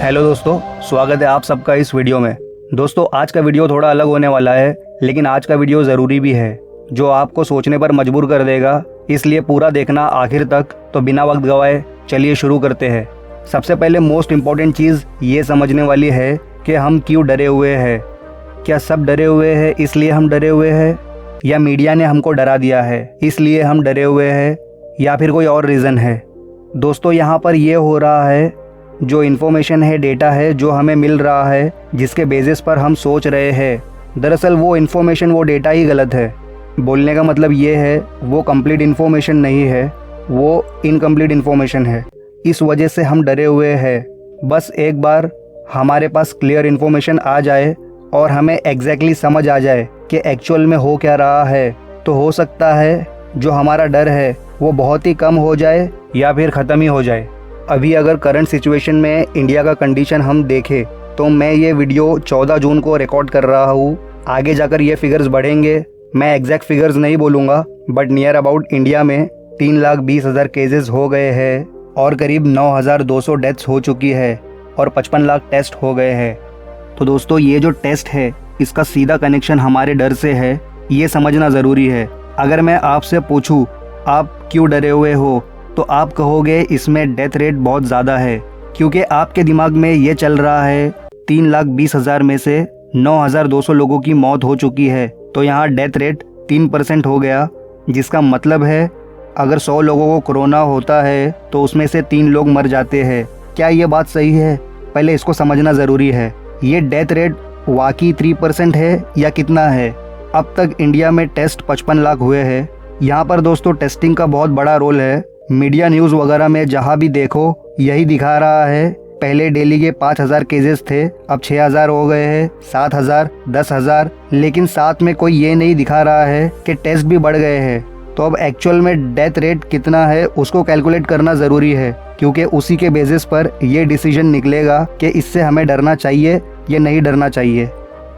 Hello दोस्तों, स्वागत है आप सबका इस वीडियो में। दोस्तों, आज का वीडियो थोड़ा अलग होने वाला है, लेकिन आज का वीडियो ज़रूरी भी है, जो आपको सोचने पर मजबूर कर देगा। इसलिए पूरा देखना आखिर तक। तो बिना वक्त गवाए चलिए शुरू करते हैं। सबसे पहले मोस्ट इम्पॉर्टेंट चीज़ ये समझने वाली है कि हम क्यों डरे हुए हैं। क्या सब डरे हुए हैं इसलिए हम डरे हुए हैं, या मीडिया ने हमको डरा दिया है इसलिए हम डरे हुए हैं, या फिर कोई और रीज़न है। दोस्तों, यहाँ पर ये हो रहा है, जो इन्फॉर्मेशन है, डेटा है जो हमें मिल रहा है, जिसके बेसिस पर हम सोच रहे हैं, दरअसल वो इन्फॉर्मेशन, वो डेटा ही गलत है। बोलने का मतलब ये है, वो कंप्लीट इन्फॉर्मेशन नहीं है, वो इनकम्प्लीट इन्फॉर्मेशन है। इस वजह से हम डरे हुए हैं। बस एक बार हमारे पास क्लियर इन्फॉर्मेशन आ जाए और हमें एग्जैक्टली समझ आ जाए कि एक्चुअल में हो क्या रहा है, तो हो सकता है जो हमारा डर है वो बहुत ही कम हो जाए या फिर ख़त्म ही हो जाए। अभी अगर करंट सिचुएशन में इंडिया का कंडीशन हम देखें, तो मैं ये वीडियो 14 जून को रिकॉर्ड कर रहा हूँ। आगे जाकर ये फिगर्स बढ़ेंगे। मैं एग्जैक्ट फिगर्स नहीं बोलूँगा, बट नियर अबाउट इंडिया में 3,20,000 केसेस हो गए हैं और करीब 9,200 डेथ्स हो चुकी है और 55 लाख टेस्ट हो गए हैं। तो दोस्तों, ये जो टेस्ट है इसका सीधा कनेक्शन हमारे डर से है, ये समझना ज़रूरी है। अगर मैं आपसे पूछूँ आप क्यों डरे हुए हो, तो आप कहोगे इसमें डेथ रेट बहुत ज़्यादा है, क्योंकि आपके दिमाग में ये चल रहा है 3,20,000 में से 9,200 लोगों की मौत हो चुकी है, तो यहाँ डेथ रेट 3% हो गया। जिसका मतलब है अगर 100 लोगों को कोरोना होता है तो उसमें से 3 लोग मर जाते हैं। क्या ये बात सही है? पहले इसको समझना ज़रूरी है। ये डेथ रेट वाकई 3% है या कितना है? अब तक इंडिया में टेस्ट 55 लाख हुए हैं। यहाँ पर दोस्तों टेस्टिंग का बहुत बड़ा रोल है। मीडिया न्यूज़ वगैरह में जहाँ भी देखो यही दिखा रहा है। पहले डेली के 5,000 केसेस थे, अब 6,000 हो गए हैं, 7,000, 10,000, लेकिन साथ में कोई ये नहीं दिखा रहा है कि टेस्ट भी बढ़ गए हैं। तो अब एक्चुअल में डेथ रेट कितना है उसको कैलकुलेट करना ज़रूरी है, क्योंकि उसी के बेसिस पर ये डिसीजन निकलेगा कि इससे हमें डरना चाहिए या नहीं डरना चाहिए।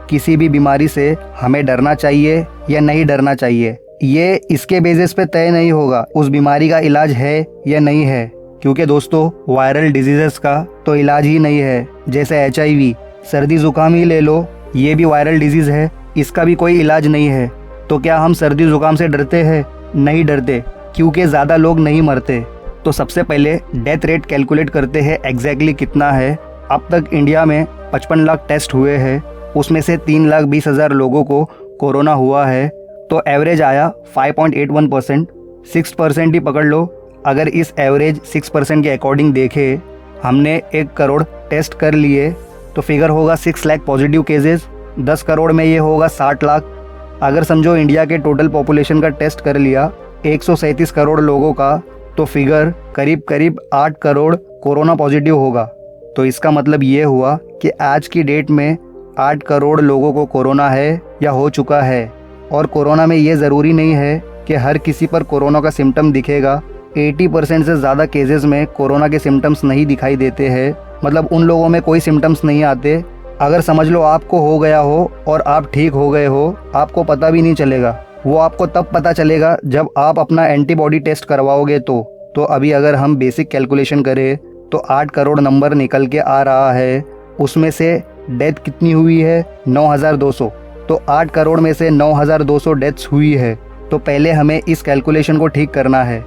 किसी भी बीमारी से हमें डरना चाहिए या नहीं डरना चाहिए, ये इसके बेसिस पे तय नहीं होगा उस बीमारी का इलाज है या नहीं है। क्योंकि दोस्तों, वायरल डिजीजेस का तो इलाज ही नहीं है। जैसे HIV, सर्दी जुकाम ही ले लो, ये भी वायरल डिजीज़ है, इसका भी कोई इलाज नहीं है। तो क्या हम सर्दी जुकाम से डरते हैं? नहीं डरते, क्योंकि ज़्यादा लोग नहीं मरते। तो सबसे पहले डेथ रेट कैलकुलेट करते हैं एग्जैक्टली कितना है। अब तक इंडिया में 55 लाख टेस्ट हुए हैं, उसमें से 3,20,000 लोगों को कोरोना हुआ है, तो एवरेज आया 5.81%। 6% ही पकड़ लो। अगर इस एवरेज 6% के अकॉर्डिंग देखें, हमने 1 करोड़ टेस्ट कर लिए, तो फिगर होगा 6 लाख पॉजिटिव केसेस। 10 करोड़ में ये होगा 60 लाख। अगर समझो इंडिया के टोटल पॉपुलेशन का टेस्ट कर लिया 137 करोड़ लोगों का, तो फिगर करीब करीब 8 करोड़ कोरोना पॉजिटिव होगा। तो इसका मतलब ये हुआ कि आज की डेट में 8 करोड़ लोगों को कोरोना है या हो चुका है। और कोरोना में ये ज़रूरी नहीं है कि हर किसी पर कोरोना का सिम्टम दिखेगा। 80% से ज़्यादा केसेस में कोरोना के सिम्टम्स नहीं दिखाई देते हैं, मतलब उन लोगों में कोई सिम्टम्स नहीं आते। अगर समझ लो आपको हो गया हो और आप ठीक हो गए हो, आपको पता भी नहीं चलेगा। वो आपको तब पता चलेगा जब आप अपना एंटीबॉडी टेस्ट करवाओगे। तो अभी अगर हम बेसिक कैलकुलेशन करें तो 8 करोड़ नंबर निकल के आ रहा है। उसमें से डेथ कितनी हुई है? 9,200। तो 8 करोड़ में से 9,200 डेथ्स हुई है। तो पहले हमें इस कैलकुलेशन को ठीक करना है।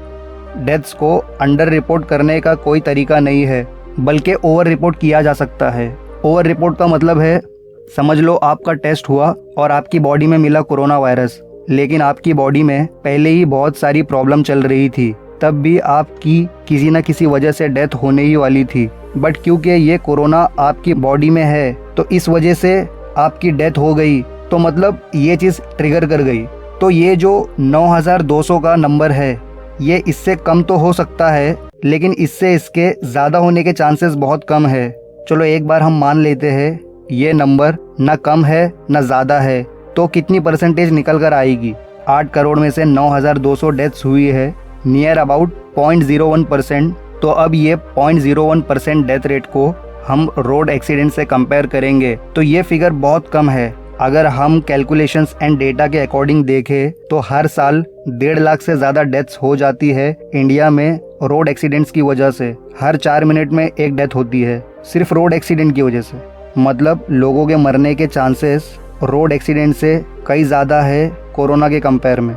डेथ्स को अंडर रिपोर्ट करने का कोई तरीका नहीं है, बल्कि ओवर रिपोर्ट किया जा सकता है। ओवर रिपोर्ट का मतलब है, समझ लो आपका टेस्ट हुआ और आपकी बॉडी में मिला कोरोना वायरस, लेकिन आपकी बॉडी में पहले ही बहुत सारी प्रॉब्लम चल रही थी, तब भी आपकी किसी न किसी वजह से डेथ होने ही वाली थी। बट क्योंकि ये कोरोना आपकी बॉडी में है, तो इस वजह से आपकी डेथ हो गई, तो मतलब ये चीज़ ट्रिगर कर गई। तो ये जो 9,200 का नंबर है, ये इससे कम तो हो सकता है, लेकिन इससे इसके ज़्यादा होने के चांसेस बहुत कम है। चलो एक बार हम मान लेते हैं ये नंबर ना कम है ना ज़्यादा है, तो कितनी परसेंटेज निकल कर आएगी? 8 करोड़ में से 9,200 डेथ्स हुई है, नियर अबाउट 0.01%। तो अब ये 0.01% डेथ रेट को हम रोड एक्सीडेंट से कंपेयर करेंगे तो ये फिगर बहुत कम है। अगर हम कैलकुलेशंस एंड डेटा के अकॉर्डिंग देखें तो हर साल 1.5 लाख से ज़्यादा डेथ्स हो जाती है इंडिया में रोड एक्सीडेंट्स की वजह से। हर 4 मिनट में एक डेथ होती है। सिर्फ रोड एक्सीडेंट की वजह से। मतलब लोगों के मरने के चांसेस रोड एक्सीडेंट से कई ज़्यादा है कोरोना के कंपेयर में।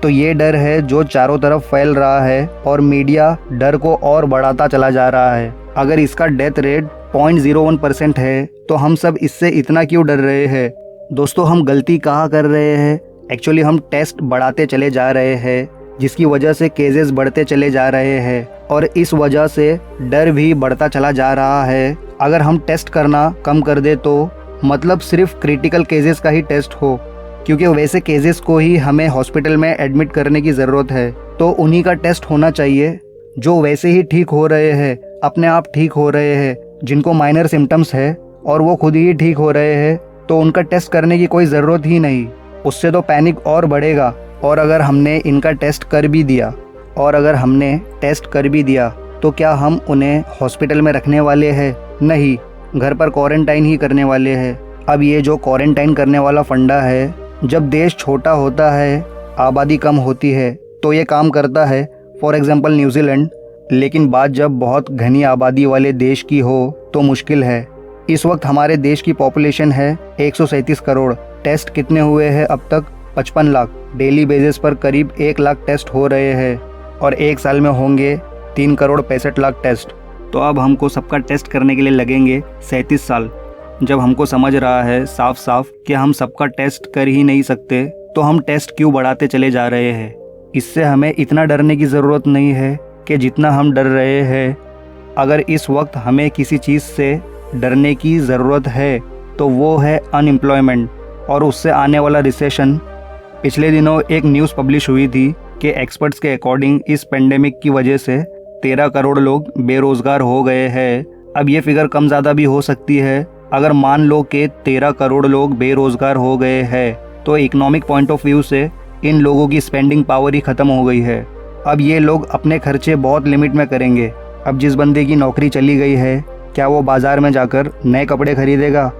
तो ये डर है जो चारों तरफ फैल रहा है और मीडिया डर को और बढ़ाता चला जा रहा है। अगर इसका डेथ रेट 0.01% है तो हम सब इससे इतना क्यों डर रहे हैं? दोस्तों, हम गलती कहाँ कर रहे हैं? एक्चुअली हम टेस्ट बढ़ाते चले जा रहे हैं, जिसकी वजह से केसेस बढ़ते चले जा रहे हैं और इस वजह से डर भी बढ़ता चला जा रहा है। अगर हम टेस्ट करना कम कर दे तो मतलब सिर्फ क्रिटिकल केसेस का ही टेस्ट हो, क्योंकि वैसे केसेस को ही हमें हॉस्पिटल में एडमिट करने की ज़रूरत है, तो उन्हीं का टेस्ट होना चाहिए। जो वैसे ही ठीक हो रहे हैं, अपने आप ठीक हो रहे हैं, जिनको माइनर सिम्टम्स है और वो खुद ही ठीक हो रहे हैं, तो उनका टेस्ट करने की कोई ज़रूरत ही नहीं। उससे तो पैनिक और बढ़ेगा। और अगर हमने इनका टेस्ट कर भी दिया तो क्या हम उन्हें हॉस्पिटल में रखने वाले हैं? नहीं, घर पर क्वारंटाइन ही करने वाले हैं। अब ये जो क्वारंटाइन करने वाला फंडा है, जब देश छोटा होता है, आबादी कम होती है, तो ये काम करता है। For example New Zealand. लेकिन बात जब बहुत घनी आबादी वाले देश की हो तो मुश्किल है। इस वक्त हमारे देश की पॉपुलेशन है 137 करोड़। टेस्ट कितने हुए हैं अब तक? 55 लाख। डेली बेसिस पर करीब 1 लाख टेस्ट हो रहे हैं और एक साल में होंगे 3 करोड़ 65 लाख टेस्ट। तो अब हमको सबका टेस्ट करने के लिए लगेंगे 37 साल। जब हमको समझ रहा है साफ साफ कि हम सबका टेस्ट कर ही नहीं सकते, तो हम टेस्ट क्यों बढ़ाते चले जा रहे हैं? इससे हमें इतना डरने की ज़रूरत नहीं है कि जितना हम डर रहे हैं। अगर इस वक्त हमें किसी चीज़ से डरने की ज़रूरत है तो वो है अनएम्प्लॉयमेंट और उससे आने वाला रिसेशन। पिछले दिनों एक न्यूज़ पब्लिश हुई थी कि एक्सपर्ट्स के अकॉर्डिंग इस पेंडेमिक की वजह से 13 करोड़ लोग बेरोज़गार हो गए हैं। अब ये फिगर कम ज़्यादा भी हो सकती है। अगर मान लो कि 13 करोड़ लोग बेरोज़गार हो गए हैं, तो इकोनॉमिक पॉइंट ऑफ व्यू से इन लोगों की स्पेंडिंग पावर ही ख़त्म हो गई है। अब ये लोग अपने खर्चे बहुत लिमिट में करेंगे। अब जिस बंदे की नौकरी चली गई है, क्या वो बाज़ार में जाकर नए कपड़े खरीदेगा?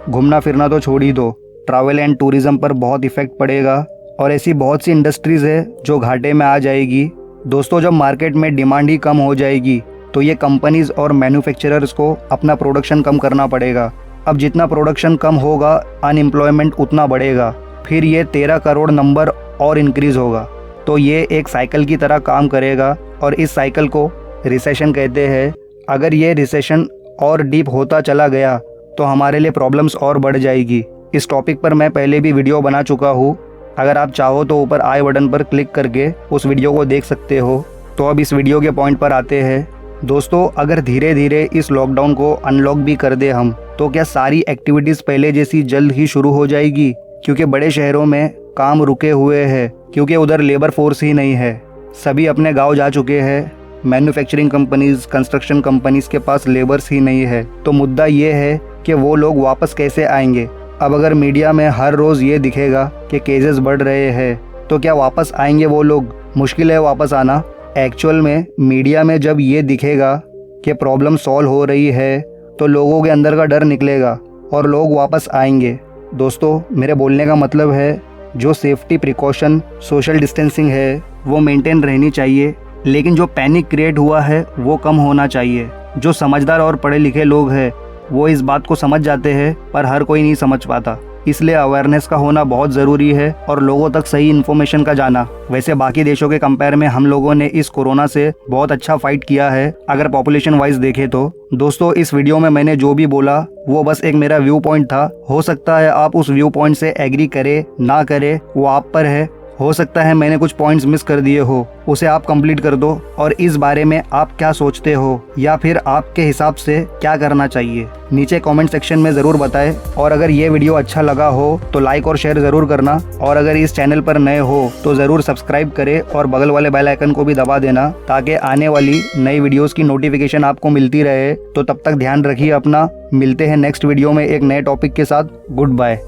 घूमना फिरना तो छोड़ ही दो, ट्रैवल एंड टूरिज़्म पर बहुत इफ़ेक्ट पड़ेगा और ऐसी बहुत सी इंडस्ट्रीज़ है जो घाटे में आ जाएगी। दोस्तों, जब मार्केट में डिमांड ही कम हो जाएगी तो ये कंपनीज़ और मैन्युफैक्चरर्स को अपना प्रोडक्शन कम करना पड़ेगा। अब जितना प्रोडक्शन कम होगा, अनएम्प्लॉयमेंट उतना बढ़ेगा। फिर ये 13 करोड़ नंबर और इंक्रीज़ होगा। तो ये एक साइकिल की तरह काम करेगा और इस साइकिल को रिसेशन कहते हैं। अगर ये रिसेशन और डीप होता चला गया तो हमारे लिए प्रॉब्लम्स और बढ़ जाएगी। इस टॉपिक पर मैं पहले भी वीडियो बना चुका हूँ। अगर आप चाहो तो ऊपर आई बटन पर क्लिक करके उस वीडियो को देख सकते हो। तो अब इस वीडियो के पॉइंट पर आते हैं। दोस्तों, अगर धीरे धीरे इस लॉकडाउन को अनलॉक भी कर दे हम, तो क्या सारी एक्टिविटीज़ पहले जैसी जल्द ही शुरू हो जाएगी? क्योंकि बड़े शहरों में काम रुके हुए हैं, क्योंकि उधर लेबर फोर्स ही नहीं है। सभी अपने गांव जा चुके हैं। मैन्युफैक्चरिंग कंपनीज, कंस्ट्रक्शन कंपनीज के पास लेबर्स ही नहीं है। तो मुद्दा ये है कि वो लोग वापस कैसे आएंगे? अब अगर मीडिया में हर रोज़ ये दिखेगा कि केसेस बढ़ रहे हैं, तो क्या वापस आएंगे वो लोग? मुश्किल है वापस आना। एक्चुअल में मीडिया में जब ये दिखेगा कि प्रॉब्लम सॉल्व हो रही है, तो लोगों के अंदर का डर निकलेगा और लोग वापस आएंगे। दोस्तों, मेरे बोलने का मतलब है जो सेफ्टी प्रिकॉशन, सोशल डिस्टेंसिंग है, वो मेंटेन रहनी चाहिए, लेकिन जो पैनिक क्रिएट हुआ है वो कम होना चाहिए। जो समझदार और पढ़े लिखे लोग हैं वो इस बात को समझ जाते हैं, पर हर कोई नहीं समझ पाता। इसलिए अवेयरनेस का होना बहुत ज़रूरी है और लोगों तक सही इन्फॉर्मेशन का जाना। वैसे बाकी देशों के कंपेयर में हम लोगों ने इस कोरोना से बहुत अच्छा फाइट किया है, अगर पॉपुलेशन वाइज देखें तो। दोस्तों, इस वीडियो में मैंने जो भी बोला वो बस एक मेरा व्यू पॉइंट था। हो सकता है आप उस व्यू पॉइंट से एग्री करें ना करें, वो आप पर है। हो सकता है मैंने कुछ पॉइंट्स मिस कर दिए हो, उसे आप कंप्लीट कर दो और इस बारे में आप क्या सोचते हो या फिर आपके हिसाब से क्या करना चाहिए नीचे कमेंट सेक्शन में ज़रूर बताएं। और अगर ये वीडियो अच्छा लगा हो तो लाइक और शेयर ज़रूर करना, और अगर इस चैनल पर नए हो तो ज़रूर सब्सक्राइब करें और बगल वाले बेल आइकन को भी दबा देना, ताकि आने वाली नई वीडियोज़ की नोटिफिकेशन आपको मिलती रहे। तो तब तक ध्यान रखिए अपना। मिलते हैं नेक्स्ट वीडियो में एक नए टॉपिक के साथ। Good bye.